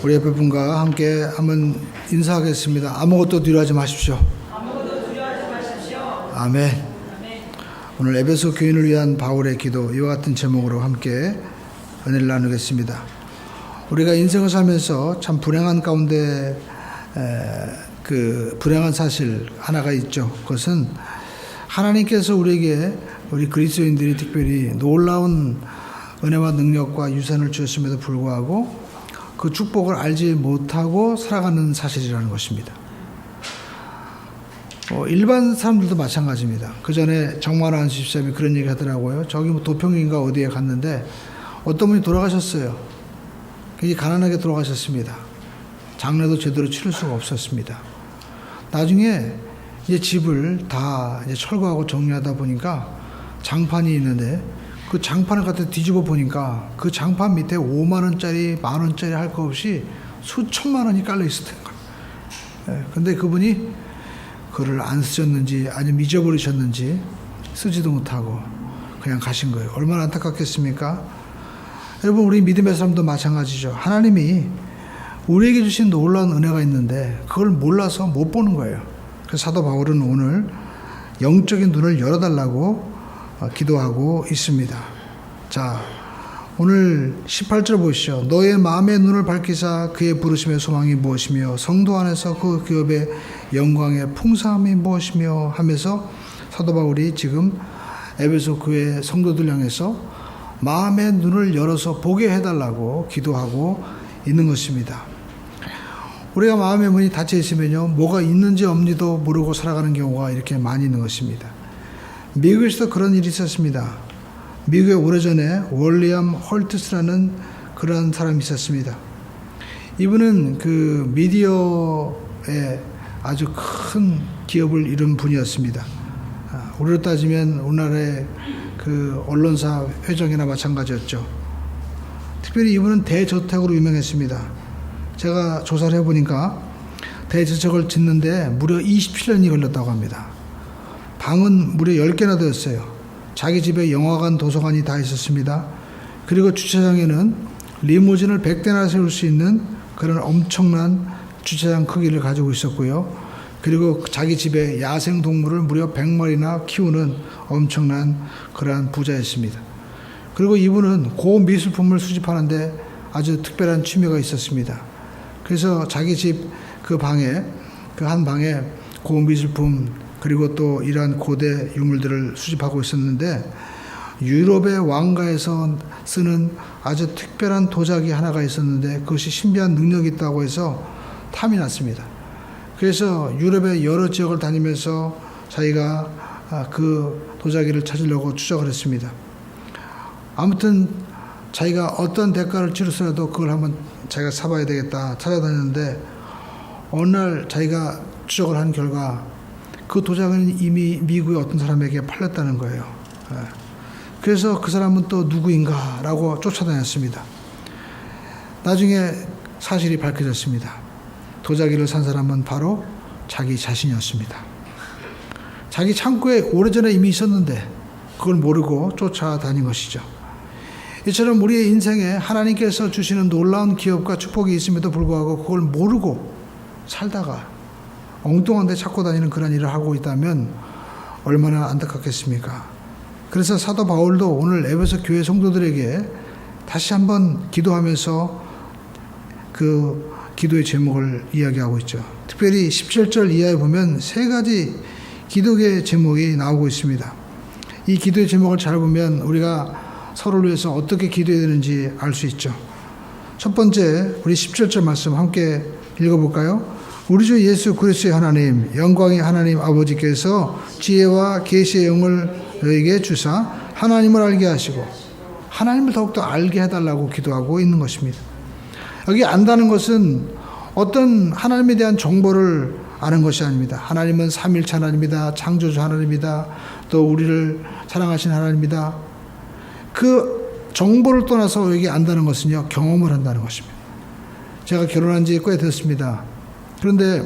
우리 옆에 분과 함께 한번 인사하겠습니다. 아무것도 두려워하지 마십시오. 아멘. 오늘 에베소 교인을 위한 바울의 기도, 이와 같은 제목으로 함께 은혜를 나누겠습니다. 우리가 인생을 살면서 참 불행한 가운데 그 불행한 사실 하나가 있죠. 그것은 하나님께서 우리에게, 우리 그리스도인들이 특별히 놀라운 은혜와 능력과 유산을 주셨음에도 불구하고 그 축복을 알지 못하고 살아가는 사실이라는 것입니다. 일반 사람들도 마찬가지입니다. 그 전에 정만환 집사님이 그런 얘기 하더라고요. 저기 뭐 도평인가 어디에 갔는데 어떤 분이 돌아가셨어요. 굉장히 가난하게 돌아가셨습니다. 장례도 제대로 치를 수가 없었습니다. 나중에 이제 집을 다 이제 철거하고 정리하다 보니까 장판이 있는데 그 장판을 갖다 뒤집어 보니까 그 장판 밑에 5만 원짜리, 만 원짜리 할 거 없이 수천만 원이 깔려 있었던 거예요. 근데 그분이 그를 안 쓰셨는지 아니면 잊어버리셨는지 쓰지도 못하고 그냥 가신 거예요. 얼마나 안타깝겠습니까? 여러분, 우리 믿음의 사람도 마찬가지죠. 하나님이 우리에게 주신 놀라운 은혜가 있는데 그걸 몰라서 못 보는 거예요. 그래서 사도 바울은 오늘 영적인 눈을 열어달라고 기도하고 있습니다. 자, 오늘 18절 보시죠. 너의 마음의 눈을 밝히사 그의 부르심의 소망이 무엇이며 성도 안에서 그 기업의 영광의 풍성함이 무엇이며 하면서 사도 바울이 지금 에베소 교회 성도들 향해서 마음의 눈을 열어서 보게 해달라고 기도하고 있는 것입니다. 우리가 마음의 문이 닫혀 있으면요, 뭐가 있는지 없는지도 모르고 살아가는 경우가 이렇게 많이 있는 것입니다. 미국에서도 그런 일이 있었습니다. 미국에 오래전에 월리엄 홀트스라는 그런 사람이 있었습니다. 이분은 그 미디어에 아주 큰 기업을 이룬 분이었습니다. 우리로 따지면 우리나라의 그 언론사 회장이나 마찬가지였죠. 특별히 이분은 대저택으로 유명했습니다. 제가 조사를 해보니까 대저택을 짓는데 무려 27년이 걸렸다고 합니다. 방은 무려 10개나 되었어요. 자기 집에 영화관, 도서관이 다 있었습니다. 그리고 주차장에는 리무진을 100대나 세울 수 있는 그런 엄청난 주차장 크기를 가지고 있었고요. 그리고 자기 집에 야생동물을 무려 100마리나 키우는 엄청난 그러한 부자였습니다. 그리고 이분은 고미술품을 수집하는데 아주 특별한 취미가 있었습니다. 그래서 자기 집 그 방에, 그 한 방에 고미술품 그리고 또 이러한 고대 유물들을 수집하고 있었는데 유럽의 왕가에서 쓰는 아주 특별한 도자기 하나가 있었는데 그것이 신비한 능력이 있다고 해서 탐이 났습니다. 그래서 유럽의 여러 지역을 다니면서 자기가 그 도자기를 찾으려고 추적을 했습니다. 아무튼 자기가 어떤 대가를 치르서라도 그걸 한번 자기가 사봐야 되겠다 찾아다녔는데 어느 날 자기가 추적을 한 결과 그 도자기는 이미 미국의 어떤 사람에게 팔렸다는 거예요. 그래서 그 사람은 또 누구인가 라고 쫓아다녔습니다. 나중에 사실이 밝혀졌습니다. 도자기를 산 사람은 바로 자기 자신이었습니다. 자기 창고에 오래전에 이미 있었는데 그걸 모르고 쫓아다닌 것이죠. 이처럼 우리의 인생에 하나님께서 주시는 놀라운 기업과 축복이 있음에도 불구하고 그걸 모르고 살다가 엉뚱한 데 찾고 다니는 그런 일을 하고 있다면 얼마나 안타깝겠습니까? 그래서 사도 바울도 오늘 에베소 교회 성도들에게 다시 한번 기도하면서 그 기도의 제목을 이야기하고 있죠. 특별히 17절 이하에 보면 세 가지 기도의 제목이 나오고 있습니다. 이 기도의 제목을 잘 보면 우리가 서로를 위해서 어떻게 기도해야 되는지 알 수 있죠. 첫 번째, 우리 17절 말씀 함께 읽어볼까요? 우리 주 예수 그리스도의 하나님, 영광의 하나님 아버지께서 지혜와 계시의 영을 너에게 주사 하나님을 알게 하시고 하나님을 더욱더 알게 해달라고 기도하고 있는 것입니다. 여기 안다는 것은 어떤 하나님에 대한 정보를 아는 것이 아닙니다. 하나님은 삼일체 하나님이다, 창조주 하나님이다, 또 우리를 사랑하신 하나님이다. 그 정보를 떠나서 여기 안다는 것은요, 경험을 한다는 것입니다. 제가 결혼한 지 꽤 됐습니다. 그런데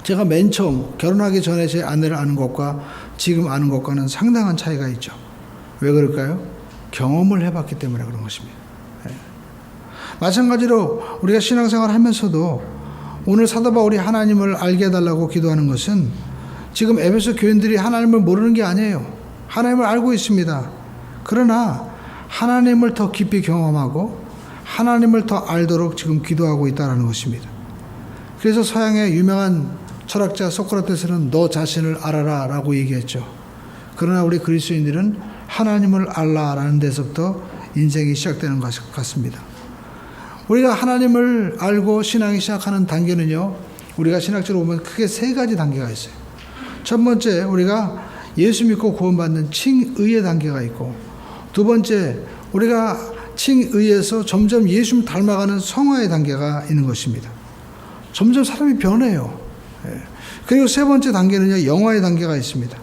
제가 맨 처음 결혼하기 전에 제 아내를 아는 것과 지금 아는 것과는 상당한 차이가 있죠. 왜 그럴까요? 경험을 해봤기 때문에 그런 것입니다. 마찬가지로 우리가 신앙생활 하면서도 오늘 사도 바울이 하나님을 알게 해달라고 기도하는 것은 지금 에베소 교인들이 하나님을 모르는 게 아니에요. 하나님을 알고 있습니다. 그러나 하나님을 더 깊이 경험하고 하나님을 더 알도록 지금 기도하고 있다는 것입니다. 그래서 서양의 유명한 철학자 소크라테스는 너 자신을 알아라 라고 얘기했죠. 그러나 우리 그리스도인들은 하나님을 알라라는 데서부터 인생이 시작되는 것 같습니다. 우리가 하나님을 알고 신앙이 시작하는 단계는요, 우리가 신학적으로 보면 크게 세 가지 단계가 있어요. 첫 번째, 우리가 예수 믿고 구원받는 칭의의 단계가 있고, 두 번째, 우리가 칭의에서 점점 예수를 닮아가는 성화의 단계가 있는 것입니다. 점점 사람이 변해요. 그리고 세 번째 단계는요, 영화의 단계가 있습니다.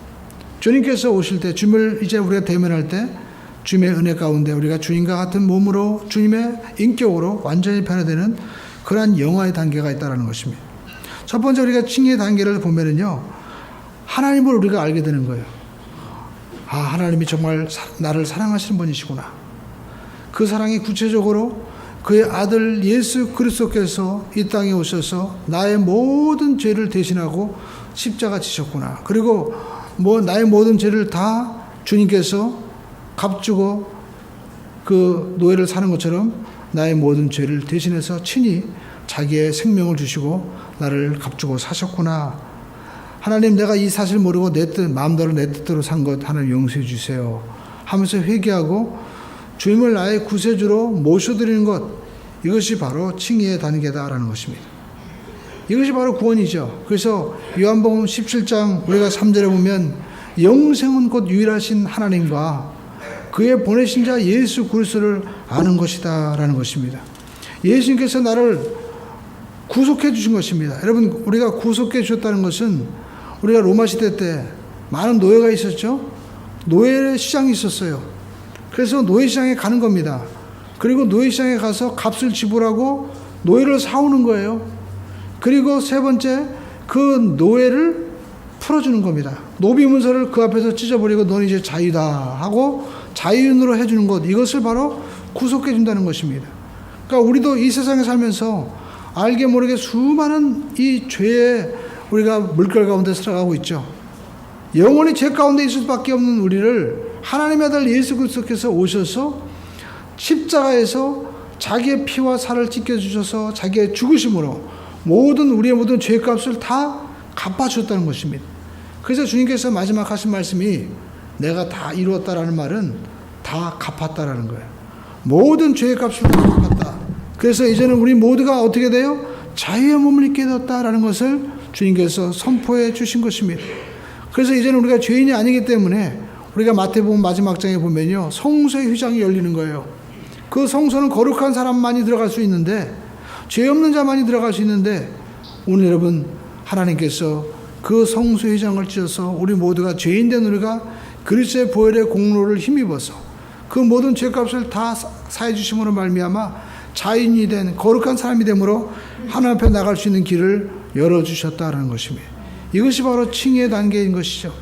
주님께서 오실 때, 주님을 이제 우리가 대면할 때 주님의 은혜 가운데 우리가 주님과 같은 몸으로 주님의 인격으로 완전히 변화되는 그러한 영화의 단계가 있다는 것입니다. 첫 번째 우리가 칭의의 단계를 보면은요, 하나님을 우리가 알게 되는 거예요. 아, 하나님이 정말 나를 사랑하시는 분이시구나. 그 사랑이 구체적으로 그의 아들 예수 그리스도께서 이 땅에 오셔서 나의 모든 죄를 대신하고 십자가 지셨구나. 그리고 나의 모든 죄를 다 주님께서 값주고 그 노예를 사는 것처럼 나의 모든 죄를 대신해서 친히 자기의 생명을 주시고 나를 값주고 사셨구나. 하나님, 내가 이 사실 모르고 내 뜻, 마음대로 내 뜻대로 산 것 하나님 용서해 주세요 하면서 회개하고 주님을 나의 구세주로 모셔드리는 것, 이것이 바로 칭의의 단계다라는 것입니다. 이것이 바로 구원이죠. 그래서 요한복음 17장 우리가 3절에 보면 영생은 곧 유일하신 하나님과 그의 보내신 자 예수 그리스도를 아는 것이다 라는 것입니다. 예수님께서 나를 구속해 주신 것입니다. 여러분, 우리가 구속해 주셨다는 것은 우리가 로마 시대 때 많은 노예가 있었죠. 노예 시장이 있었어요. 그래서 노예 시장에 가는 겁니다. 그리고 노예 시장에 가서 값을 지불하고 노예를 사오는 거예요. 그리고 세 번째, 그 노예를 풀어주는 겁니다. 노비 문서를 그 앞에서 찢어버리고 넌 이제 자유다 하고 자유인으로 해주는 것, 이것을 바로 구속해 준다는 것입니다. 그러니까 우리도 이 세상에 살면서 알게 모르게 수많은 이 죄에 우리가 물결 가운데 살아가고 있죠. 영원히 죄 가운데 있을 수밖에 없는 우리를 하나님의 아들 예수 그리스도께서 오셔서 십자가에서 자기의 피와 살을 찢겨주셔서 자기의 죽으심으로 우리의 모든 죄값을 다 갚아주셨다는 것입니다. 그래서 주님께서 마지막 하신 말씀이 내가 다 이루었다라는 말은 다 갚았다라는 거예요. 모든 죄의 값을 다 갚았다. 그래서 이제는 우리 모두가 어떻게 돼요? 자유의 몸을 입게 되었다라는 것을 주님께서 선포해 주신 것입니다. 그래서 이제는 우리가 죄인이 아니기 때문에 우리가 마태복음 마지막 장에 보면요, 성소의 휘장이 열리는 거예요. 그 성소는 거룩한 사람만이 들어갈 수 있는데, 죄 없는 자만이 들어갈 수 있는데, 오늘 여러분 하나님께서 그 성소의 휘장을 찢어서 우리 모두가 죄인된 우리가 그리스도의 보혈의 공로를 힘입어서 그 모든 죄값을 다 사해 주심으로 말미암아 자인이 된 거룩한 사람이 되므로 하나님 앞에 나갈 수 있는 길을 열어주셨다는 것입니다. 이것이 바로 칭의의 단계인 것이죠.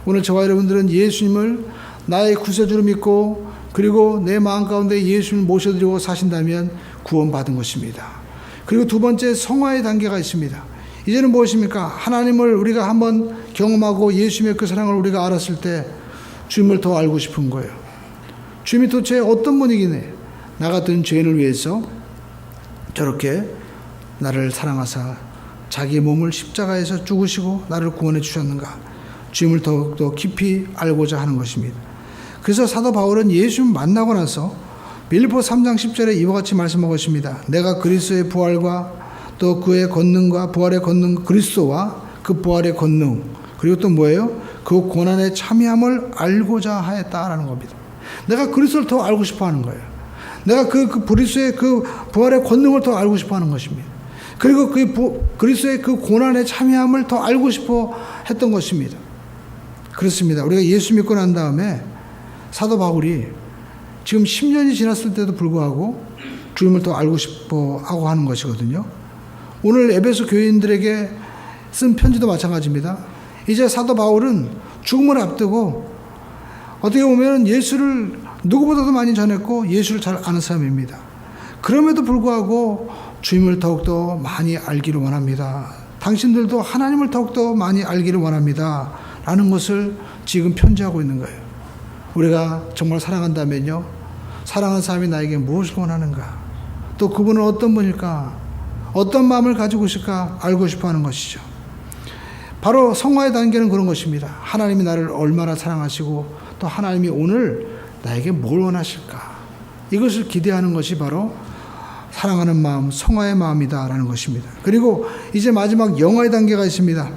오늘 저와 여러분들은 예수님을 나의 구세주로 믿고 그리고 내 마음 가운데 예수님을 모셔드리고 사신다면 구원받은 것입니다. 그리고 두 번째, 성화의 단계가 있습니다. 이제는 무엇입니까? 하나님을 우리가 한번 경험하고 예수님의 그 사랑을 우리가 알았을 때 주님을 더 알고 싶은 거예요. 주님이 도대체 어떤 분이기네 나 같은 죄인을 위해서 저렇게 나를 사랑하사 자기의 몸을 십자가에서 죽으시고 나를 구원해 주셨는가, 주님을 더욱더 깊이 알고자 하는 것입니다. 그래서 사도 바울은 예수님 만나고 나서 빌립보 3장 10절에 이와 같이 말씀하고 있습니다. 내가 그리스도의 부활과 또 그의 권능과 부활의 권능, 그리스도와 그 부활의 권능, 그리고 또 뭐예요? 그 고난의 참여함을 알고자 하였다라는 겁니다. 내가 그리스도를 더 알고 싶어 하는 거예요. 내가 그 그리스도의 그 부활의 권능을 더 알고 싶어 하는 것입니다. 그리고 그리스도의 그 고난의 참여함을 더 알고 싶어 했던 것입니다. 그렇습니다. 우리가 예수 믿고 난 다음에 사도 바울이 지금 10년이 지났을 때도 불구하고 주님을 더 알고 싶어 하고 하는 것이거든요. 오늘 에베소 교인들에게 쓴 편지도 마찬가지입니다. 이제 사도 바울은 죽음을 앞두고 어떻게 보면 예수를 누구보다도 많이 전했고 예수를 잘 아는 사람입니다. 그럼에도 불구하고 주님을 더욱더 많이 알기를 원합니다. 당신들도 하나님을 더욱더 많이 알기를 원합니다. 라는 것을 지금 편지하고 있는 거예요. 우리가 정말 사랑한다면요, 사랑하는 사람이 나에게 무엇을 원하는가, 또 그분은 어떤 분일까, 어떤 마음을 가지고 있을까 알고 싶어 하는 것이죠. 바로 성화의 단계는 그런 것입니다. 하나님이 나를 얼마나 사랑하시고 또 하나님이 오늘 나에게 뭘 원하실까, 이것을 기대하는 것이 바로 사랑하는 마음, 성화의 마음이다라는 것입니다. 그리고 이제 마지막 영화의 단계가 있습니다.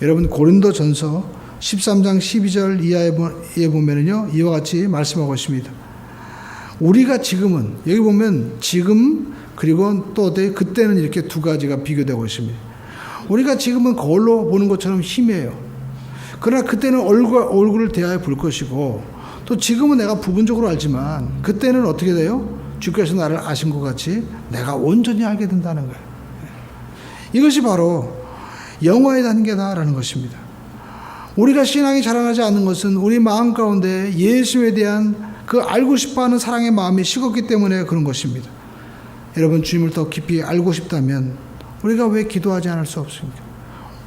여러분 고린도전서 13장 12절 이하에 보면은요, 이와 같이 말씀하고 있습니다. 우리가 지금은, 여기 보면 지금 그리고 또 그때는 이렇게 두 가지가 비교되고 있습니다. 우리가 지금은 거울로 보는 것처럼 희미해요. 그러나 그때는 얼굴을 대하여 볼 것이고, 또 지금은 내가 부분적으로 알지만 그때는 어떻게 돼요? 주께서 나를 아신 것 같이 내가 온전히 알게 된다는 거예요. 이것이 바로 영화의 단계다라는 것입니다. 우리가 신앙이 자라나지 않는 것은 우리 마음 가운데 예수에 대한 그 알고 싶어하는 사랑의 마음이 식었기 때문에 그런 것입니다. 여러분, 주님을 더 깊이 알고 싶다면 우리가 왜 기도하지 않을 수 없습니까?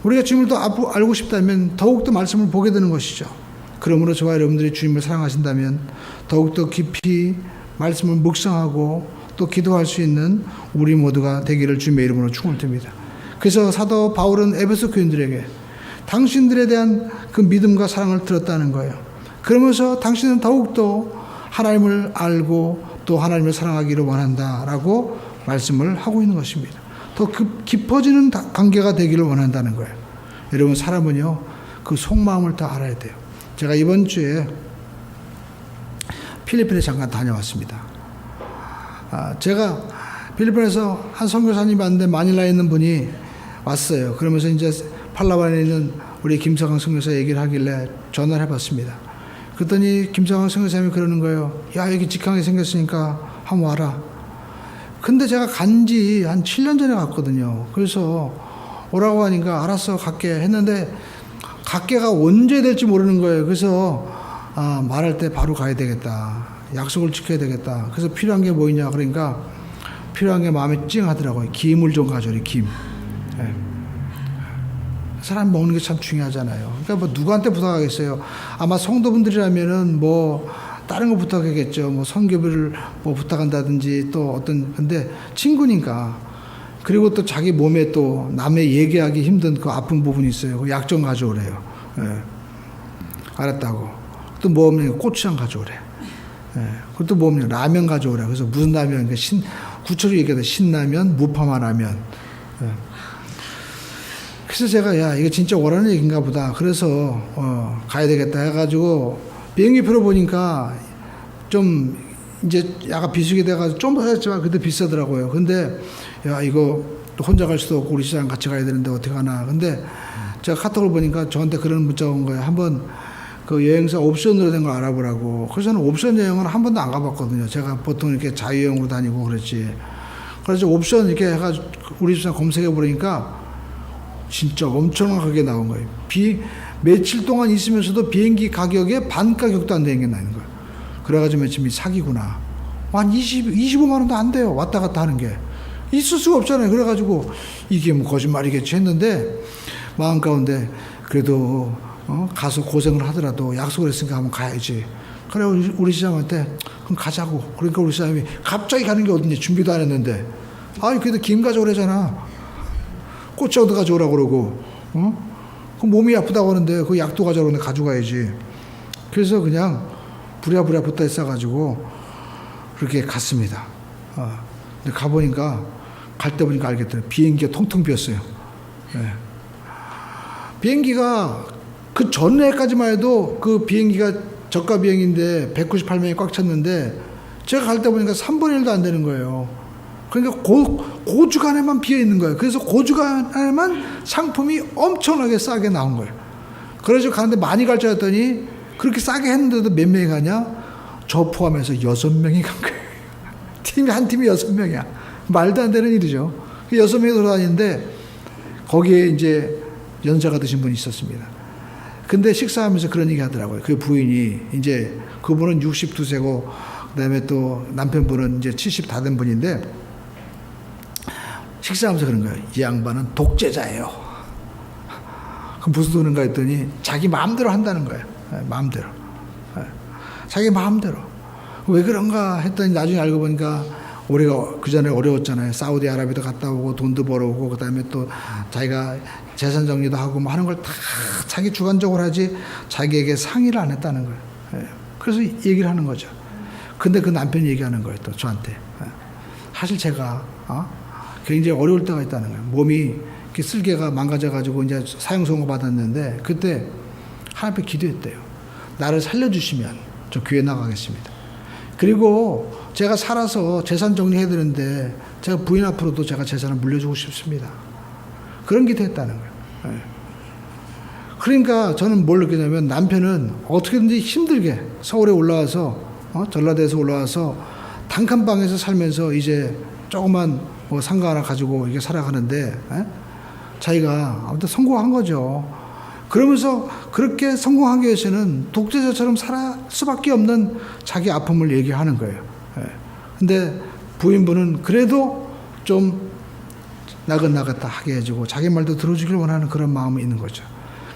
우리가 주님을 더 알고 싶다면 더욱더 말씀을 보게 되는 것이죠. 그러므로 저와 여러분들이 주님을 사랑하신다면 더욱더 깊이 말씀을 묵상하고 또 기도할 수 있는 우리 모두가 되기를 주님의 이름으로 축원드립니다. 그래서 사도 바울은 에베소 교인들에게 당신들에 대한 그 믿음과 사랑을 들었다는 거예요. 그러면서 당신은 더욱더 하나님을 알고 또 하나님을 사랑하기를 원한다라고 말씀을 하고 있는 것입니다. 더 깊어지는 관계가 되기를 원한다는 거예요. 여러분, 사람은요, 그 속마음을 다 알아야 돼요. 제가 이번 주에 필리핀에 잠깐 다녀왔습니다. 제가 필리핀에서 한 선교사님이 왔는데 마닐라에 있는 분이 왔어요. 그러면서 이제 팔라완에 있는 우리 김성황 선교사 얘기를 하길래 전화를 해봤습니다. 그랬더니 김성황 선교사님이 그러는 거예요. 야, 여기 직항이 생겼으니까 한번 와라. 근데 제가 간지 한 7년 전에 갔거든요. 그래서 오라고 하니까 알았어, 갈게 했는데 갈게가 언제 될지 모르는 거예요. 그래서 말할 때 바로 가야 되겠다. 약속을 지켜야 되겠다. 그래서 필요한 게 뭐냐 그러니까 필요한 게 마음에 찡하더라고요. 김을 좀 가져오리, 김. 네. 사람 먹는 게 참 중요하잖아요. 그러니까 뭐 누구한테 부탁하겠어요. 아마 성도분들이라면은 뭐 다른 거 부탁하겠죠. 뭐 선교비를 뭐 부탁한다든지 또 어떤, 근데 친구니까, 그리고 또 자기 몸에 또 남의 얘기하기 힘든 그 아픈 부분이 있어요. 그 약 좀 가져오래요. 예. 알았다고. 또 뭐 없냐, 고추장 가져오래. 예. 그것도 뭐 없냐, 라면 가져오래. 그래서 무슨 라면, 구체적으로 얘기해서 신라면, 무파마 라면. 예. 그래서 제가 야, 이거 진짜 오라는 얘기인가 보다. 그래서 가야 되겠다 해가지고 비행기표를 보니까 좀 이제 약간 비수기 돼가지고 좀 더 했지만 그래도 비싸더라고요. 근데 야, 이거 또 혼자 갈 수도 없고 우리 시장 같이 가야 되는데 어떻게 하나. 근데 제가 카톡을 보니까 저한테 그런 문자가 온 거예요. 한번 그 여행사 옵션으로 된 걸 알아보라고. 그래서 저는 옵션 여행은 한 번도 안 가봤거든요. 제가 보통 이렇게 자유여행으로 다니고 그랬지. 그래서 옵션 이렇게 해가지고 우리 시장 검색해 보니까 진짜 엄청나게 나온 거예요. 며칠 동안 있으면서도 비행기 가격에 반 가격도 안 되는 게 나는 거예요. 그래가지고 며칠 사기구나. 한 25만 원도 안 돼요. 왔다 갔다 하는 게. 있을 수가 없잖아요. 그래가지고 이게 뭐 거짓말이겠지 했는데 마음 가운데 그래도 가서 고생을 하더라도 약속을 했으니까 한번 가야지. 그래 우리 시장한테 그럼 가자고. 그러니까 우리 시장이 갑자기 가는 게 어딨냐. 준비도 안 했는데. 아니 그래도 김 가져오래잖아. 꽃차도 가져오라고 그러고, 그 몸이 아프다고 하는데 그 약도 가져오는데 가져가야지. 그래서 그냥 부랴부랴 붙다 있어가지고 그렇게 갔습니다. 근데 가보니까, 갈 때 보니까 알겠더라고요. 비행기가 통통 비었어요. 네. 비행기가 그 전에까지만 해도 그 비행기가 저가 비행인데 198명이 꽉 찼는데 제가 갈 때 보니까 3분의 1도 안 되는 거예요. 그러니까 그 주간에만 비어 있는 거예요. 그래서 그 주간에만 상품이 엄청나게 싸게 나온 거예요. 그래서 가는데 많이 갈 줄 알았더니 그렇게 싸게 했는데도 몇 명이 가냐? 저 포함해서 6명이 간 거예요. 한 팀이 6명이야. 말도 안 되는 일이죠. 6명이 돌아다니는데 거기에 이제 연세가 드신 분이 있었습니다. 근데 식사하면서 그런 얘기 하더라고요. 그 부인이 이제 그분은 62세고 그다음에 또 남편분은 이제 70 다 된 분인데 식사하면서 그런 거예요. 이 양반은 독재자예요. 그럼 무슨 소린가 했더니 자기 마음대로 한다는 거예요. 마음대로. 자기 마음대로. 왜 그런가 했더니 나중에 알고 보니까 우리가 그 전에 어려웠잖아요. 사우디아라비아도 갔다 오고 돈도 벌어오고 그다음에 또 자기가 재산 정리도 하고 뭐 하는 걸 다 자기 주관적으로 하지 자기에게 상의를 안 했다는 거예요. 그래서 얘기를 하는 거죠. 근데 그 남편이 얘기하는 거예요. 또 저한테. 사실 제가 굉장히 어려울 때가 있다는 거예요. 몸이 이렇게 쓸개가 망가져가지고 이제 사형선고 받았는데 그때 하나님 앞에 기도했대요. 나를 살려주시면 저 교회 나가겠습니다. 그리고 제가 살아서 재산 정리해야 되는데 제가 부인 앞으로도 제가 재산을 물려주고 싶습니다. 그런 기도했다는 거예요. 그러니까 저는 뭘 느끼냐면 남편은 어떻게든지 힘들게 서울에 올라와서 전라도에서 올라와서 단칸방에서 살면서 이제 조그만 뭐 상가 하나 가지고 이게 살아가는데 자기가 아무튼 성공한 거죠. 그러면서 그렇게 성공하기 위해서는 독재자처럼 살 수밖에 없는 자기 아픔을 얘기하는 거예요. 근데 부인분은 그래도 좀 나긋나긋다 하게 해주고 자기 말도 들어주길 원하는 그런 마음이 있는 거죠.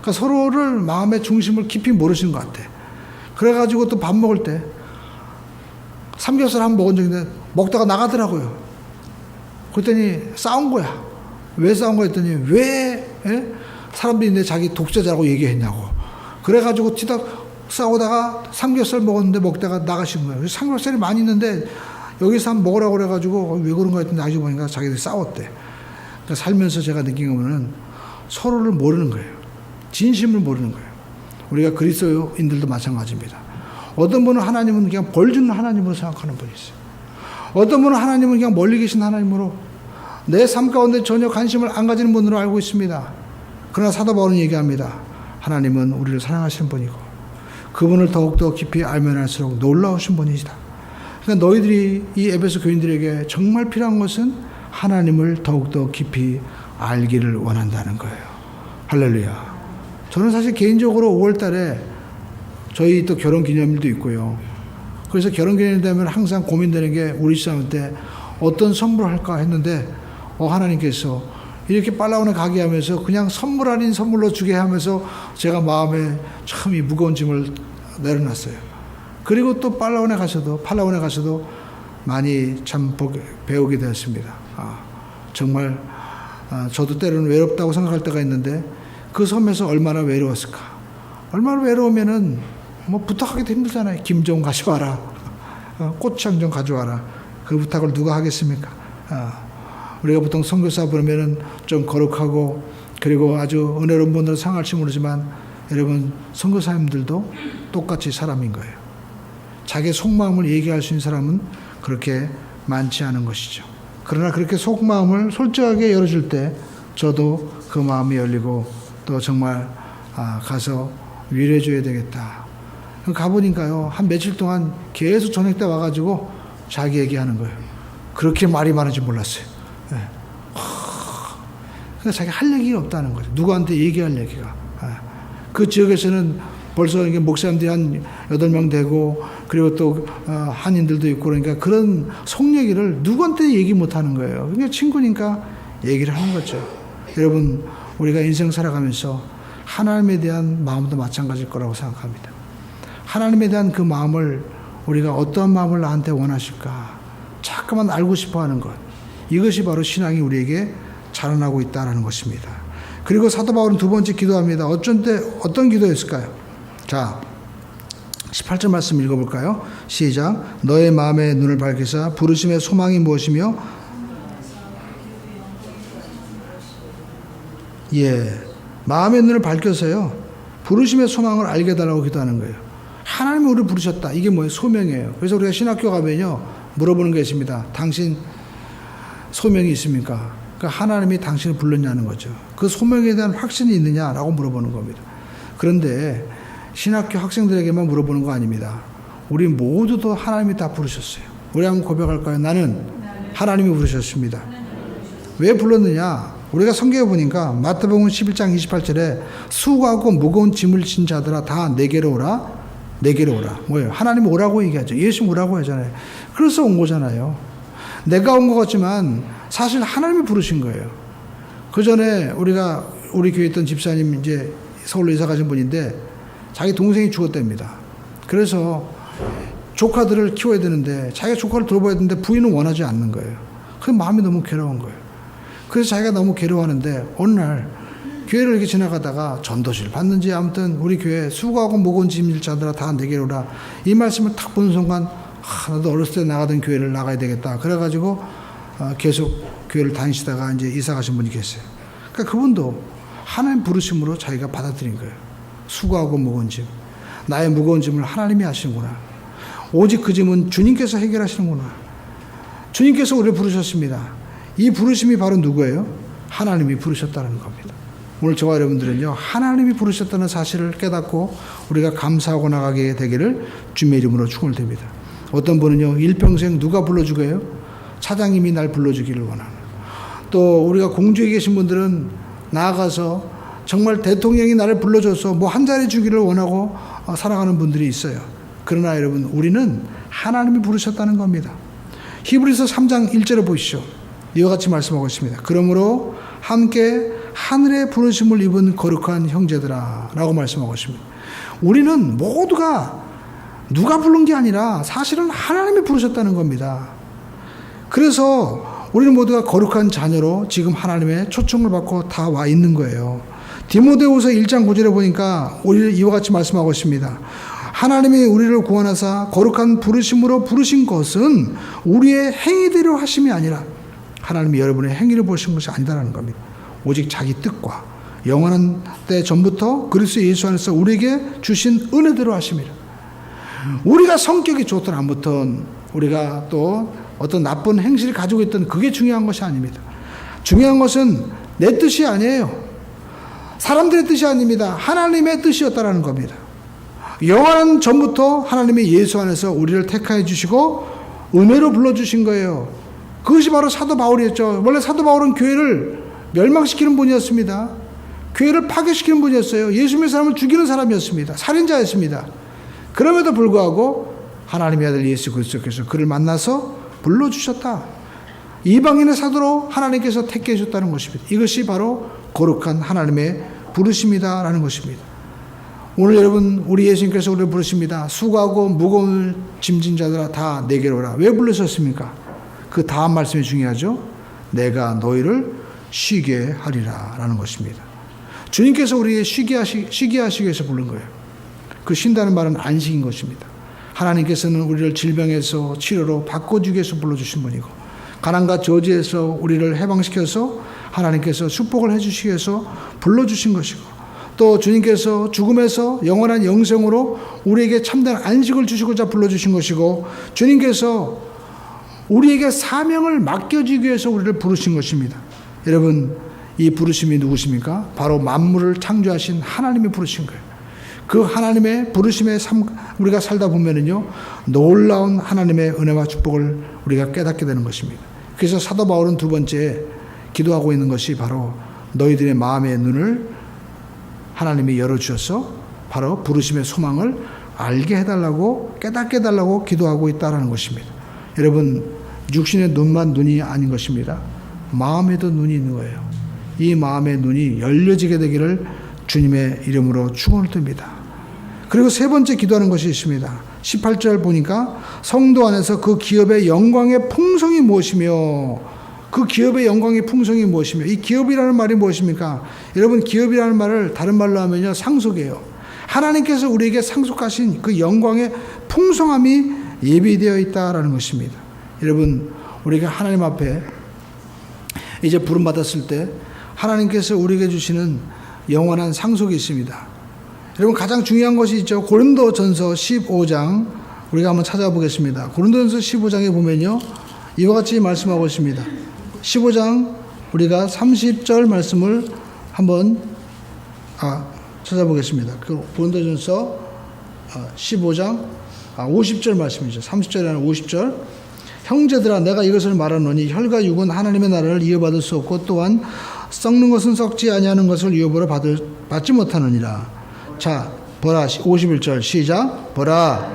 그러니까 서로를 마음의 중심을 깊이 모르시는 것 같아. 그래가지고 또 밥 먹을 때 삼겹살 한 번 먹은 적이 있는데 먹다가 나가더라고요. 그랬더니 싸운 거야. 왜 싸운 거야 했더니 왜 사람들이 내 자기 독재자라고 얘기했냐고. 그래가지고 티닥 싸우다가 삼겹살 먹었는데 먹다가 나가신 거예요. 삼겹살이 많이 있는데 여기서 한번 먹으라고 그래가지고 왜 그런가 했더니 나중에 보니까 자기들이 싸웠대. 그러니까 살면서 제가 느낀 거는 서로를 모르는 거예요. 진심을 모르는 거예요. 우리가 그리스도인들도 마찬가지입니다. 어떤 분은 하나님은 그냥 벌 주는 하나님으로 생각하는 분이 있어요. 어떤 분은 하나님은 그냥 멀리 계신 하나님으로 내 삶 가운데 전혀 관심을 안 가지는 분으로 알고 있습니다. 그러나 사도 바울은 얘기합니다. 하나님은 우리를 사랑하시는 분이고 그분을 더욱더 깊이 알면 알수록 놀라우신 분이시다. 그러니까 너희들이 이 에베소 교인들에게 정말 필요한 것은 하나님을 더욱더 깊이 알기를 원한다는 거예요. 할렐루야. 저는 사실 개인적으로 5월 달에 저희 또 결혼 기념일도 있고요. 그래서 결혼 기념일 되면 항상 고민되는 게 우리 집사한테 어떤 선물을 할까 했는데 하나님께서 이렇게 빨라오네 가게 하면서 그냥 선물 아닌 선물로 주게 하면서 제가 마음에 참 이 무거운 짐을 내려놨어요. 그리고 또 팔라온에 가서도 많이 참 배우게 되었습니다. 정말 저도 때로는 외롭다고 생각할 때가 있는데 그 섬에서 얼마나 외로웠을까. 얼마나 외로우면은 뭐 부탁하기도 힘들잖아요. 김 좀 가져와라. 꽃향 좀 가져와라. 그 부탁을 누가 하겠습니까? 우리가 보통 선교사 부르면은 좀 거룩하고 그리고 아주 은혜로운 분으로 상할지 모르지만 여러분 선교사님들도 똑같이 사람인 거예요. 자기 속마음을 얘기할 수 있는 사람은 그렇게 많지 않은 것이죠. 그러나 그렇게 속마음을 솔직하게 열어줄 때 저도 그 마음이 열리고 또 정말 가서 위로해 줘야 되겠다. 가보니까요 한 며칠 동안 계속 저녁 때 와가지고 자기 얘기하는 거예요. 그렇게 말이 많은지 몰랐어요. 그러니까 자기 할 얘기가 없다는 거죠. 누구한테 얘기할 얘기가. 그 지역에서는 벌써 이게 목사님들이 한 8명 되고 그리고 또 한인들도 있고 그러니까 그런 속 얘기를 누구한테 얘기 못 하는 거예요. 그러니까 친구니까 얘기를 하는 거죠. 여러분 우리가 인생 살아가면서 하나님에 대한 마음도 마찬가지일 거라고 생각합니다. 하나님에 대한 그 마음을 우리가 어떤 마음을 나한테 원하실까 자꾸만 알고 싶어 하는 것. 이것이 바로 신앙이 우리에게 자라나고 있다는 것입니다. 그리고 사도 바울은 두 번째 기도합니다. 어떤 기도였을까요? 자, 18절 말씀 읽어볼까요? 시작. 너의 마음의 눈을 밝히사 부르심의 소망이 무엇이며 마음의 눈을 밝혀서요 부르심의 소망을 알게 해달라고 기도하는 거예요. 하나님이 우리를 부르셨다. 이게 뭐예요? 소명이에요. 그래서 우리가 신학교 가면요 물어보는 게 있습니다. 당신 소명이 있습니까? 그러니까 하나님이 당신을 불렀냐는 거죠. 그 소명에 대한 확신이 있느냐라고 물어보는 겁니다. 그런데 신학교 학생들에게만 물어보는 거 아닙니다. 우리 모두도 하나님이 다 부르셨어요. 우리 한번 고백할까요? 나는 하나님이 부르셨습니다. 왜 불렀느냐? 우리가 성경에 보니까 마태복음 11장 28절에 수고하고 무거운 짐을 진 자들아 다 내게로 오라. 내게로 오라. 뭐예요? 하나님 오라고 얘기하죠. 예수 오라고 하잖아요. 그래서 온 거잖아요. 내가 온 것 같지만 사실 하나님이 부르신 거예요. 그 전에 우리 교회에 있던 집사님 이제 서울로 이사 가신 분인데 자기 동생이 죽었답니다. 그래서 조카들을 키워야 되는데 자기가 조카를 돌봐야 되는데 부인은 원하지 않는 거예요. 그 마음이 너무 괴로운 거예요. 그래서 자기가 너무 괴로워하는데 어느 날 교회를 이렇게 지나가다가 전도실 받는지 아무튼 우리 교회 수고하고 무거운 짐질 자들아 다 내게로 오라. 이 말씀을 딱 보는 순간 나도 어렸을 때 나가던 교회를 나가야 되겠다. 그래가지고 계속 교회를 다니시다가 이제 이사 가신 분이 계세요. 그러니까 그분도 하나님 부르심으로 자기가 받아들인 거예요. 수고하고 무거운 짐. 나의 무거운 짐을 하나님이 하시는구나. 오직 그 짐은 주님께서 해결하시는구나. 주님께서 우리를 부르셨습니다. 이 부르심이 바로 누구예요? 하나님이 부르셨다는 겁니다. 오늘 저와 여러분들은요, 하나님이 부르셨다는 사실을 깨닫고 우리가 감사하고 나가게 되기를 주님의 이름으로 축원드립니다. 어떤 분은요, 일평생 누가 불러주게요? 차장님이 날 불러주기를 원하는. 또 우리가 공주에 계신 분들은 나아가서 정말 대통령이 나를 불러줘서 뭐 한 자리 주기를 원하고 살아가는 분들이 있어요. 그러나 여러분, 우리는 하나님이 부르셨다는 겁니다. 히브리서 3장 1절을 보시죠. 이와 같이 말씀하고 있습니다. 그러므로 함께 하늘의 부르심을 입은 거룩한 형제들아 라고 말씀하고 있습니다. 우리는 모두가 누가 부른 게 아니라 사실은 하나님이 부르셨다는 겁니다. 그래서 우리는 모두가 거룩한 자녀로 지금 하나님의 초청을 받고 다 와 있는 거예요. 디모데후서 1장 9절에 보니까 우리를 이와 같이 말씀하고 있습니다. 하나님이 우리를 구원하사 거룩한 부르심으로 부르신 것은 우리의 행위대로 하심이 아니라 하나님이 여러분의 행위를 보신 것이 아니다라는 겁니다. 오직 자기 뜻과 영원한 때 전부터 그리스도 예수 안에서 우리에게 주신 은혜대로 하심이라. 우리가 성격이 좋든 안 좋든 우리가 또 어떤 나쁜 행실을 가지고 있던 그게 중요한 것이 아닙니다. 중요한 것은 내 뜻이 아니에요. 사람들의 뜻이 아닙니다. 하나님의 뜻이었다라는 겁니다. 영원한 전부터 하나님이 예수 안에서 우리를 택하여 주시고 은혜로 불러주신 거예요. 그것이 바로 사도 바울이었죠. 원래 사도 바울은 교회를 멸망시키는 분이었습니다. 교회를 파괴시키는 분이었어요. 예수 믿는 사람을 죽이는 사람이었습니다. 살인자였습니다. 그럼에도 불구하고 하나님의 아들 예수 그리스도께서 그를 만나서 불러주셨다. 이방인의 사도로 하나님께서 택해 주셨다는 것입니다. 이것이 바로 거룩한 하나님의 부르심이다라는 것입니다. 오늘 여러분, 우리 예수님께서 우리를 부르십니다. 수고하고 무거운 짐진 자들아 다 내게로 오라. 왜 부르셨습니까? 그 다음 말씀이 중요하죠. 내가 너희를 쉬게 하리라 라는 것입니다. 주님께서 우리에게 쉬게 하시기 위해서 부른 거예요. 그 쉰다는 말은 안식인 것입니다. 하나님께서는 우리를 질병에서 치료로 바꿔주기 위해서 불러주신 분이고, 가난과 저주에서 우리를 해방시켜서 하나님께서 축복을 해주시기 위해서 불러주신 것이고, 또 주님께서 죽음에서 영원한 영생으로 우리에게 참된 안식을 주시고자 불러주신 것이고, 주님께서 우리에게 사명을 맡겨주기 위해서 우리를 부르신 것입니다. 여러분, 이 부르심이 누구십니까? 바로 만물을 창조하신 하나님이 부르신 거예요. 그 하나님의 부르심에 우리가 살다 보면은요, 놀라운 하나님의 은혜와 축복을 우리가 깨닫게 되는 것입니다. 그래서 사도 바울은 두 번째 기도하고 있는 것이 바로 너희들의 마음의 눈을 하나님이 열어주셔서 바로 부르심의 소망을 알게 해달라고, 깨닫게 해달라고 기도하고 있다는 것입니다. 여러분, 육신의 눈만 눈이 아닌 것입니다. 마음에도 눈이 있는 거예요. 이 마음의 눈이 열려지게 되기를 주님의 이름으로 축원을 드립니다. 그리고 세 번째 기도하는 것이 있습니다. 18절 보니까 성도 안에서 그 기업의 영광의 풍성이 무엇이며, 그 기업의 영광의 풍성이 무엇이며, 이 기업이라는 말이 무엇입니까? 여러분, 기업이라는 말을 다른 말로 하면요, 상속이에요. 하나님께서 우리에게 상속하신 그 영광의 풍성함이 예비되어 있다라는 것입니다. 여러분, 우리가 하나님 앞에 이제 부름받았을 때 하나님께서 우리에게 주시는 영원한 상속이 있습니다. 여러분, 가장 중요한 것이 있죠. 고린도전서 15장 우리가 한번 찾아보겠습니다. 고린도전서 15장에 보면요, 이와 같이 말씀하고 있습니다. 15장 우리가 30절 말씀을 한번 찾아보겠습니다. 그 고린도전서 15장 50절 말씀이죠. 30절이 아니라 50절. 형제들아, 내가 이것을 말하노니 혈과 육은 하나님의 나라를 이어받을 수 없고, 또한 썩는 것은 썩지 아니하는 것을 유업으로 받지 못하느니라. 자, 보라. 51절 시작. 보라.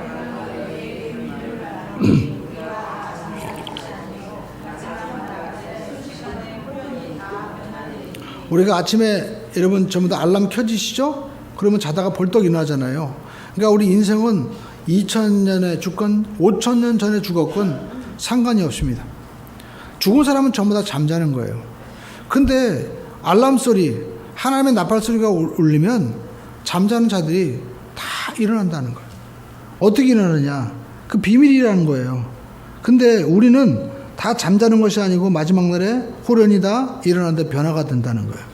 우리가 아침에 여러분 전부 다 알람 켜지시죠? 그러면 자다가 벌떡 일어나잖아요. 그러니까 우리 인생은 2000년에 죽건 5000년 전에 죽었건 상관이 없습니다. 죽은 사람은 전부 다 잠자는 거예요. 근데 알람 소리, 하나님의 나팔 소리가 울리면 잠자는 자들이 다 일어난다는 거예요. 어떻게 일어나느냐? 그 비밀이라는 거예요. 근데 우리는 다 잠자는 것이 아니고 마지막 날에 호련히 다 일어나는데 변화가 된다는 거예요.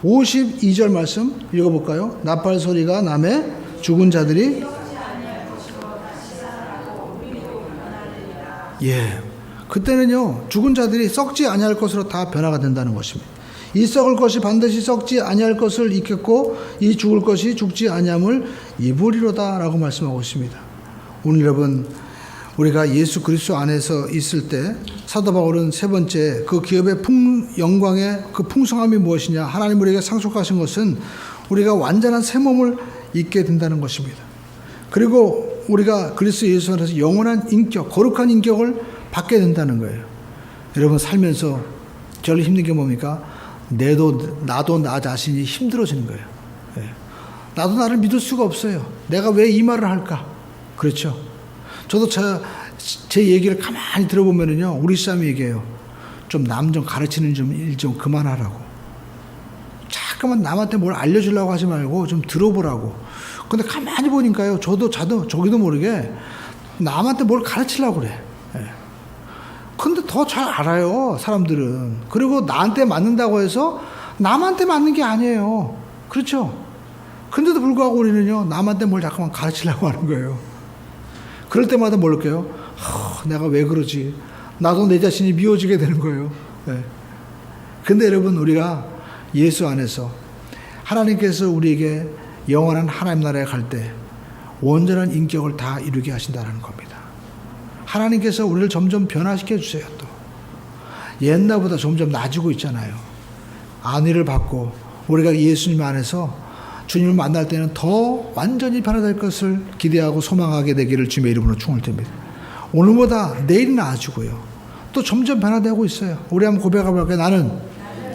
52절 말씀 읽어볼까요? 나팔 소리가 나매 죽은 자들이 그때는요 죽은 자들이 썩지 아니할 것으로 다 변화가 된다는 것입니다. 이 썩을 것이 반드시 썩지 아니할 것을 잊겠고 이 죽을 것이 죽지 아니함을 입으리로다 라고 말씀하고 있습니다. 오늘 여러분 우리가 예수 그리스도 안에서 있을 때 사도 바울은 세 번째 그 기업의 영광의 그 풍성함이 무엇이냐, 하나님 우리에게 상속하신 것은 우리가 완전한 새 몸을 입게 된다는 것입니다. 그리고 우리가 그리스도 예수 안에서 영원한 인격, 거룩한 인격을 받게 된다는 거예요. 여러분 살면서 제일 힘든 게 뭡니까? 나도 나 자신이 힘들어지는 거예요. 나도 나를 믿을 수가 없어요. 내가 왜 이 말을 할까? 그렇죠. 저도 제 얘기를 가만히 들어보면은요, 우리 사람이 얘기해요. 좀 남 좀 가르치는 일 좀 그만하라고. 잠깐만 남한테 뭘 알려주려고 하지 말고 좀 들어보라고. 근데 가만히 보니까요, 저기도 모르게 남한테 뭘 가르치려고 그래. 근데 더 잘 알아요, 사람들은. 그리고 나한테 맞는다고 해서 남한테 맞는 게 아니에요. 그렇죠? 근데도 불구하고 우리는요, 남한테 뭘 자꾸만 가르치려고 하는 거예요. 그럴 때마다 뭘까요? 내가 왜 그러지? 나도 내 자신이 미워지게 되는 거예요. 근데 여러분, 우리가 예수 안에서 하나님께서 우리에게 영원한 하나님 나라에 갈 때 온전한 인격을 다 이루게 하신다는 겁니다. 하나님께서 우리를 점점 변화시켜 주세요. 또 옛날보다 점점 나아지고 있잖아요. 안위를 받고 우리가 예수님 안에서 주님을 만날 때는 더 완전히 변화될 것을 기대하고 소망하게 되기를 주님의 이름으로 축원을 드립니다. 오늘보다 내일이 나아지고요. 또 점점 변화되고 있어요. 우리 한번 고백해 볼까요? 나는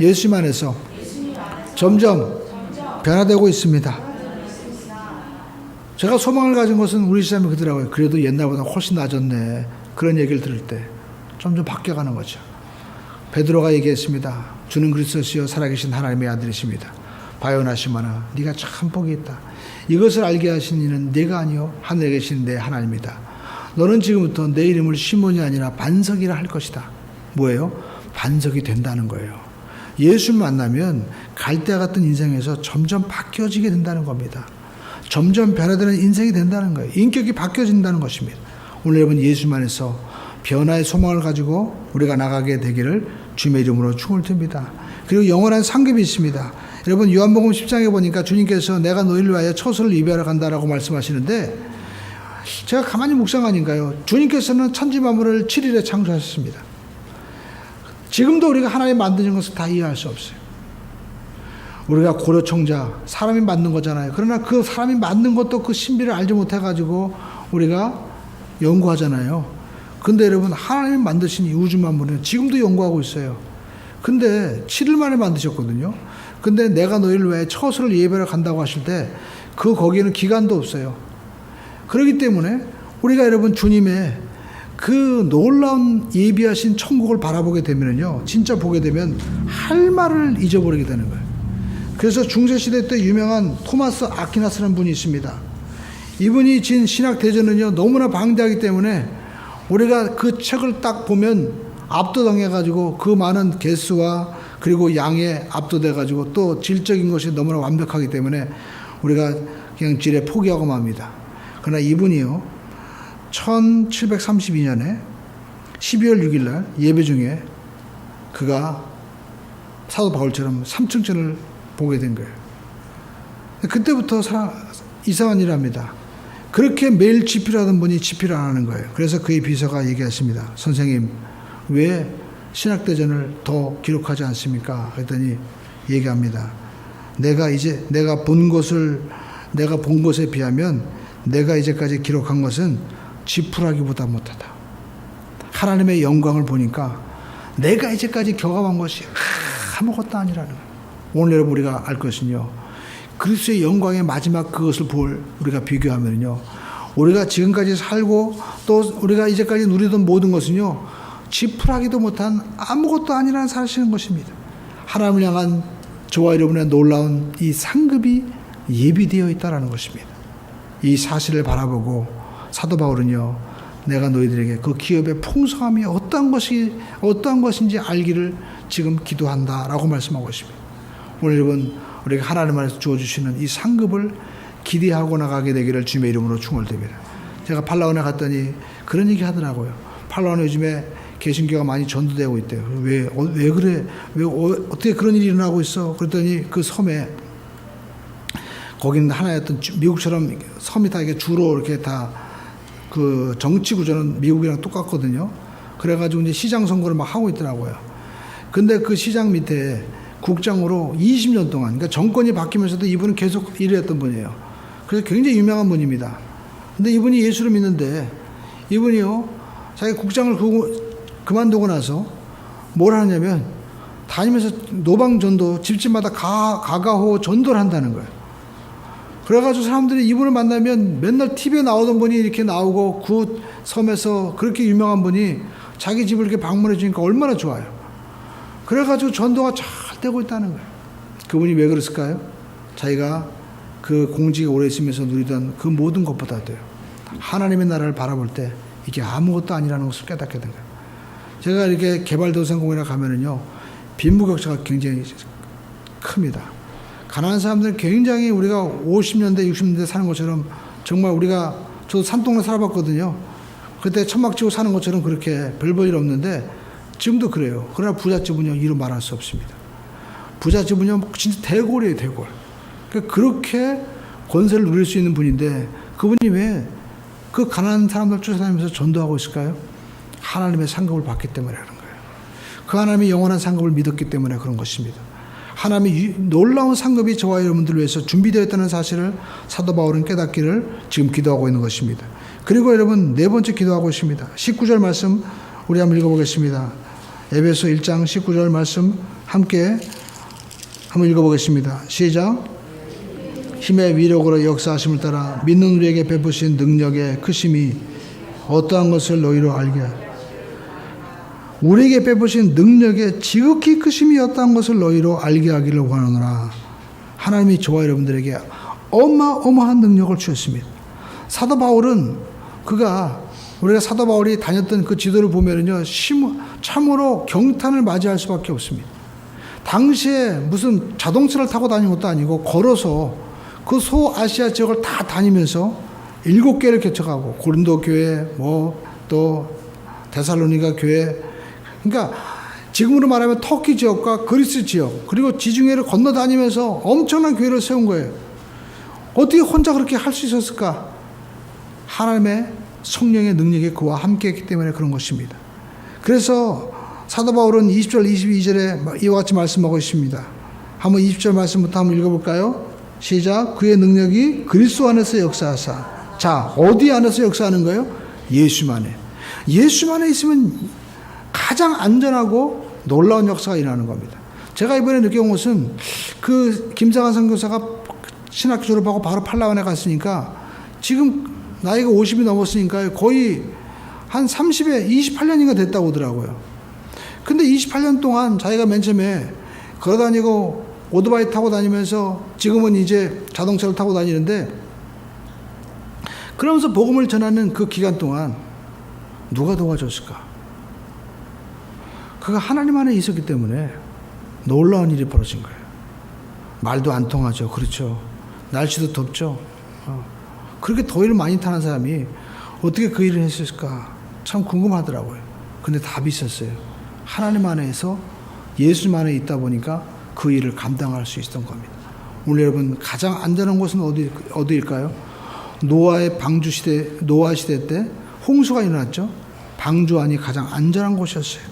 예수님 안에서 점점 변화되고 있습니다. 제가 소망을 가진 것은 우리 시장이 그러더라고요. 그래도 옛날보다 훨씬 나아졌네. 그런 얘기를 들을 때 점점 바뀌어가는 거죠. 베드로가 얘기했습니다. 주는 그리스도시요 살아계신 하나님의 아들이십니다. 바요나 시몬아, 네가 참 복이 있다. 이것을 알게 하신 이는 네가 아니요 하늘에 계신 내 하나님이다. 너는 지금부터 내 이름을 시몬이 아니라 반석이라 할 것이다. 뭐예요? 반석이 된다는 거예요. 예수 만나면 갈대 같은 인생에서 점점 바뀌어지게 된다는 겁니다. 점점 변화되는 인생이 된다는 거예요. 인격이 바뀌어진다는 것입니다. 오늘 여러분 예수 안에서 변화의 소망을 가지고 우리가 나가게 되기를 주님의 이름으로 축원을 드립니다. 그리고 영원한 상급이 있습니다. 여러분 요한복음 10장에 보니까 주님께서 내가 너희를 위하여 처소를 예비하러 간다라고 말씀하시는데, 제가 가만히 묵상하니까요, 주님께서는 천지 만물을 7일에 창조하셨습니다. 지금도 우리가 하나님 만드는 것을 다 이해할 수 없어요. 우리가 고려청자, 사람이 만든 거잖아요. 그러나 그 사람이 만든 것도 그 신비를 알지 못해가지고 우리가 연구하잖아요. 근데 여러분 하나님이 만드신 이 우주 만물은 지금도 연구하고 있어요. 근데 7일 만에 만드셨거든요. 근데 내가 너희를 위해 처소를 예배하러 간다고 하실 때 거기에는 기간도 없어요. 그렇기 때문에 우리가 여러분 주님의 그 놀라운 예비하신 천국을 바라보게 되면요, 진짜 보게 되면 할 말을 잊어버리게 되는 거예요. 그래서 중세시대 때 유명한 토마스 아퀴나스라는 분이 있습니다. 이분이 진 신학대전은요 너무나 방대하기 때문에 우리가 그 책을 딱 보면 압도당해가지고 그 많은 개수와 그리고 양에 압도돼가지고 또 질적인 것이 너무나 완벽하기 때문에 우리가 그냥 지레 포기하고 맙니다. 그러나 이분이요 1732년에 12월 6일날 예배 중에 그가 사도 바울처럼 삼층천을 보게 된 거예요. 그때부터 이상한 일을 합니다. 그렇게 매일 집필을 하던 분이 집필을 안 하는 거예요. 그래서 그의 비서가 얘기했습니다. 선생님, 왜 신학대전을 더 기록하지 않습니까? 그랬더니 얘기합니다. 내가 본 것을 내가 본 것에 비하면 내가 이제까지 기록한 것은 지푸라기보다 못하다. 하나님의 영광을 보니까 내가 이제까지 경험한 것이 아무것도 아니라는 거예요. 오늘 여러분 우리가 알 것은요, 그리스도의 영광의 마지막 그것을 우리가 비교하면요, 우리가 지금까지 살고 또 우리가 이제까지 누리던 모든 것은요, 지푸라기도 못한 아무것도 아니라는 사실인 것입니다. 하나님을 향한 저와 여러분의 놀라운 이 상급이 예비되어 있다는 것입니다. 이 사실을 바라보고 사도 바울은요, 내가 너희들에게 그 기업의 풍성함이 어떠한 것인지 알기를 지금 기도한다라고 말씀하고 있습니다. 오늘 여러분 우리가 하나님 안에서 주어주시는 이 상급을 기대하고 나가게 되기를 주님의 이름으로 축원드립니다. 제가 팔라완에 갔더니 그런 얘기 하더라고요. 팔라완에 요즘에 개신교가 많이 전도되고 있대요. 왜 그래? 어떻게 그런 일이 일어나고 있어? 그랬더니 그 섬에, 거기는 하나의 어떤 미국처럼 섬이 다 이게 주로 이렇게 다 그 정치 구조는 미국이랑 똑같거든요. 그래가지고 이제 시장 선거를 막 하고 있더라고요. 근데 그 시장 밑에 국장으로 20년 동안, 그러니까 정권이 바뀌면서도 이분은 계속 일을 했던 분이에요. 그래서 굉장히 유명한 분입니다. 근데 이분이 예수를 믿는데, 이분이요, 자기 국장을 그만두고 나서 뭘 하냐면, 다니면서 노방전도 집집마다 가가호 전도를 한다는 거예요. 그래가지고 사람들이 이분을 만나면 맨날 TV에 나오던 분이 이렇게 나오고 그 섬에서 그렇게 유명한 분이 자기 집을 이렇게 방문해 주니까 얼마나 좋아요. 그래가지고 전도가 잘 되고 있다는 거예요. 그분이 왜 그랬을까요? 자기가 그 공직에 오래 있으면서 누리던 그 모든 것보다도요, 하나님의 나라를 바라볼 때 이게 아무것도 아니라는 것을 깨닫게 된 거예요. 제가 이렇게 개발도상공이나 가면은요, 빈부격차가 굉장히 큽니다. 가난한 사람들은 굉장히 우리가 50년대, 60년대 사는 것처럼, 정말 저도 산동네 살아봤거든요. 그때 천막지고 사는 것처럼 그렇게 별 볼 일 없는데 지금도 그래요. 그러나 부잣집은요, 이루 말할 수 없습니다. 부잣집은요, 진짜 대골이에요, 대골. 그러니까 그렇게 권세를 누릴 수 있는 분인데, 그분이 왜 그 가난한 사람들 쫓아다니면서 전도하고 있을까요? 하나님의 상급을 받기 때문에 하는 거예요. 그 하나님의 영원한 상급을 믿었기 때문에 그런 것입니다. 하나님의 놀라운 상급이 저와 여러분들을 위해서 준비되어 있다는 사실을 사도 바울은 깨닫기를 지금 기도하고 있는 것입니다. 그리고 여러분, 네 번째 기도하고 있습니다. 19절 말씀 우리 한번 읽어보겠습니다. 에베소 1장 19절 말씀 함께 한번 읽어보겠습니다. 시작. 힘의 위력으로 역사하심을 따라 믿는 우리에게 베푸신 능력의 크심이 어떠한 것을 너희로 알게 하라. 우리에게 베푸신 능력의 지극히 크심이 어떠한 것을 너희로 알게 하기를 원하노라. 하나님이 저와 여러분들에게 어마어마한 능력을 주셨습니다. 사도 바울은 우리가 사도 바울이 다녔던 그 지도를 보면은요, 참으로 경탄을 맞이할 수밖에 없습니다. 당시에 무슨 자동차를 타고 다니는 것도 아니고 걸어서 그 소아시아 지역을 다 다니면서 7개를 개척하고, 고린도 교회, 또 데살로니가 교회, 그러니까 지금으로 말하면 터키 지역과 그리스 지역, 그리고 지중해를 건너다니면서 엄청난 교회를 세운 거예요. 어떻게 혼자 그렇게 할 수 있었을까? 하나님의 성령의 능력이 그와 함께 했기 때문에 그런 것입니다. 그래서 사도 바울은 20절 22절에 이와 같이 말씀하고 있습니다. 한번 20절 말씀부터 한번 읽어볼까요? 시작. 그의 능력이 그리스도 안에서 역사하사. 자, 어디 안에서 역사하는 거예요? 예수만에. 예수만에 있으면 가장 안전하고 놀라운 역사가 일어나는 겁니다. 제가 이번에 느껴온 것은, 그 김상한 선교사가 신학교 졸업하고 바로 팔라완에 갔으니까 지금 나이가 50이 넘었으니까 거의 한 28년인가 됐다고 하더라고요. 근데 28년 동안 자기가 맨 처음에 걸어다니고 오토바이 타고 다니면서 지금은 이제 자동차를 타고 다니는데, 그러면서 복음을 전하는 그 기간 동안 누가 도와줬을까? 그가 하나님 안에 있었기 때문에 놀라운 일이 벌어진 거예요. 말도 안 통하죠. 그렇죠. 날씨도 덥죠. 그렇게 더위를 많이 타는 사람이 어떻게 그 일을 했을까? 참 궁금하더라고요. 근데 답이 있었어요. 하나님 안에서 예수 안에 있다 보니까 그 일을 감당할 수 있었던 겁니다. 오늘 여러분, 가장 안전한 곳은 어디일까요? 노아 시대 때 홍수가 일어났죠. 방주 안이 가장 안전한 곳이었어요.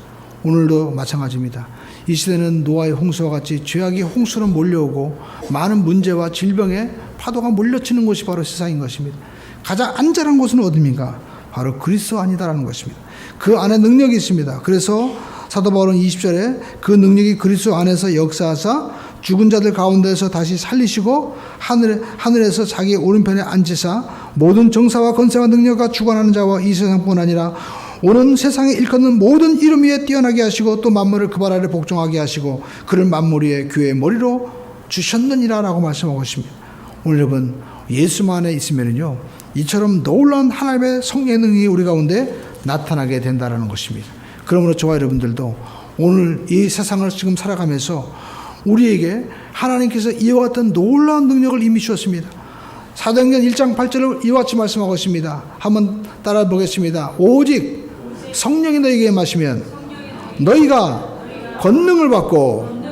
오늘도 마찬가지입니다. 이 시대는 노아의 홍수와 같이 죄악이 홍수로 몰려오고 많은 문제와 질병에 파도가 몰려치는 곳이 바로 세상인 것입니다. 가장 안전한 곳은 어디입니까? 바로 그리스도 안이다라는 것입니다. 그 안에 능력이 있습니다. 그래서 사도 바울은 20절에 그 능력이 그리스도 안에서 역사하사 죽은 자들 가운데서 다시 살리시고 하늘에서 자기 오른편에 앉으사 모든 정사와 권세와 능력과 주관하는 자와 이 세상뿐 아니라 오는 세상에 일컫는 모든 이름 위에 뛰어나게 하시고 또 만물을 그 발 아래 복종하게 하시고 그를 만물 위에 교회의 머리로 주셨느니라 라고 말씀하고 있습니다. 오늘 여러분 예수만 안에 있으면요 이처럼 놀라운 하나님의 성령의 능력이 우리 가운데 나타나게 된다는 것입니다. 그러므로 저와 여러분들도 오늘 이 세상을 지금 살아가면서 우리에게 하나님께서 이와 같은 놀라운 능력을 이미 주셨습니다. 사도행전 1장 8절을 이와 같이 말씀하고 있습니다. 한번 따라 보겠습니다. 오직 성령이 너희에게 임하시면 너희가 권능을 받고,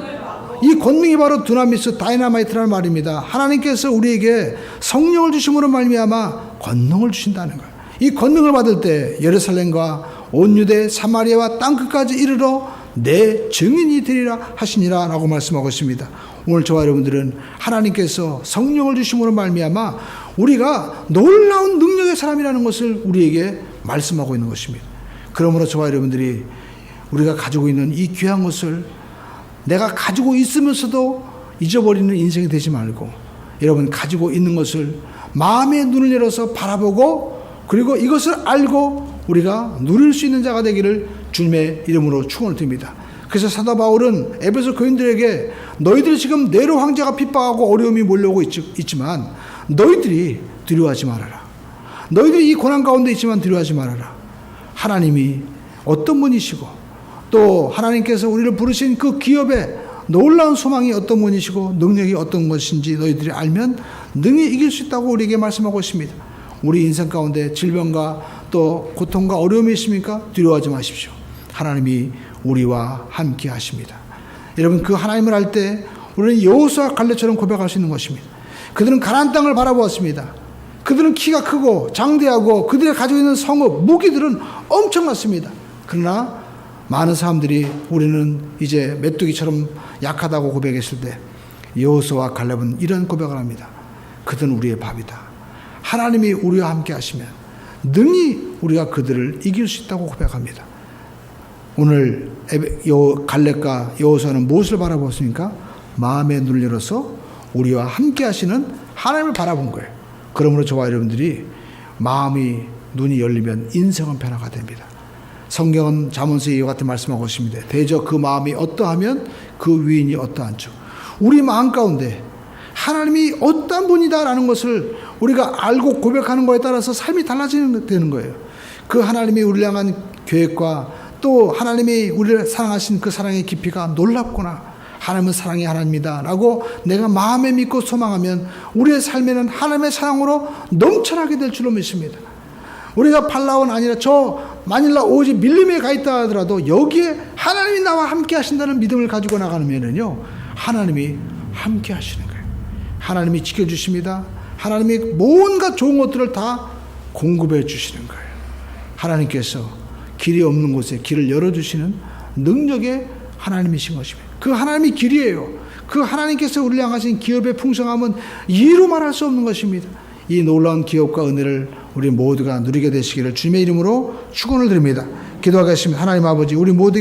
이 권능이 바로 두나미스 다이나마이트라는 말입니다. 하나님께서 우리에게 성령을 주심으로 말미암아 권능을 주신다는 거예요. 이 권능을 받을 때 예루살렘과 온 유대 사마리아와 땅끝까지 이르러 내 증인이 되리라 하시니라 라고 말씀하고 있습니다. 오늘 저와 여러분들은 하나님께서 성령을 주심으로 말미암아 우리가 놀라운 능력의 사람이라는 것을 우리에게 말씀하고 있는 것입니다. 그러므로 저와 여러분들이 우리가 가지고 있는 이 귀한 것을 내가 가지고 있으면서도 잊어버리는 인생이 되지 말고, 여러분 가지고 있는 것을 마음의 눈을 열어서 바라보고 그리고 이것을 알고 우리가 누릴 수 있는 자가 되기를 주님의 이름으로 축원을 드립니다. 그래서 사도 바울은 에베소 교인들에게 너희들이 지금 네로 황제가 핍박하고 어려움이 몰려오고 있지만 너희들이 두려워하지 말아라. 너희들이 이 고난 가운데 있지만 두려워하지 말아라. 하나님이 어떤 분이시고 또 하나님께서 우리를 부르신 그 기업의 놀라운 소망이 어떤 분이시고 능력이 어떤 것인지 너희들이 알면 능히 이길 수 있다고 우리에게 말씀하고 있습니다. 우리 인생 가운데 질병과 또 고통과 어려움이 있습니까? 두려워하지 마십시오. 하나님이 우리와 함께 하십니다. 여러분 그 하나님을 알 때 우리는 여호수아 갈렙처럼 고백할 수 있는 것입니다. 그들은 가나안 땅을 바라보았습니다. 그들은 키가 크고 장대하고 그들이 가지고 있는 성읍, 무기들은 엄청났습니다. 그러나 많은 사람들이 우리는 이제 메뚜기처럼 약하다고 고백했을 때 여호수아와 갈렙은 이런 고백을 합니다. 그들은 우리의 밥이다. 하나님이 우리와 함께 하시면 능히 우리가 그들을 이길 수 있다고 고백합니다. 오늘 갈렙과 여호수아는 무엇을 바라보았습니까? 마음의 눈을 열어서 우리와 함께 하시는 하나님을 바라본 거예요. 그러므로 저와 여러분들이 마음이 눈이 열리면 인생은 변화가 됩니다. 성경은 잠언서에 이와 같은 말씀하고 있습니다. 대저 그 마음이 어떠하면 그 위인이 어떠한즉. 우리 마음 가운데 하나님이 어떠한 분이다라는 것을 우리가 알고 고백하는 것에 따라서 삶이 달라지는 되는 거예요. 그 하나님이 우리를 향한 계획과 또 하나님이 우리를 사랑하신 그 사랑의 깊이가 놀랍구나. 하나님은 사랑의 하나님이다 라고 내가 마음에 믿고 소망하면 우리의 삶에는 하나님의 사랑으로 넘쳐나게 될 줄로 믿습니다. 우리가 팔라온 아니라 저 마닐라 오지 밀림에 가 있다 하더라도 여기에 하나님이 나와 함께 하신다는 믿음을 가지고 나가면은요 하나님이 함께 하시는 거예요. 하나님이 지켜주십니다. 하나님이 뭔가 좋은 것들을 다 공급해 주시는 거예요. 하나님께서 길이 없는 곳에 길을 열어주시는 능력의 하나님이신 것입니다. 그 하나님이 길이에요. 그 하나님께서 우리를 향하신 기업의 풍성함은 이루 말할 수 없는 것입니다. 이 놀라운 기업과 은혜를 우리 모두가 누리게 되시기를 주님의 이름으로 축원을 드립니다. 기도하겠습니다. 하나님 아버지, 우리 모두에게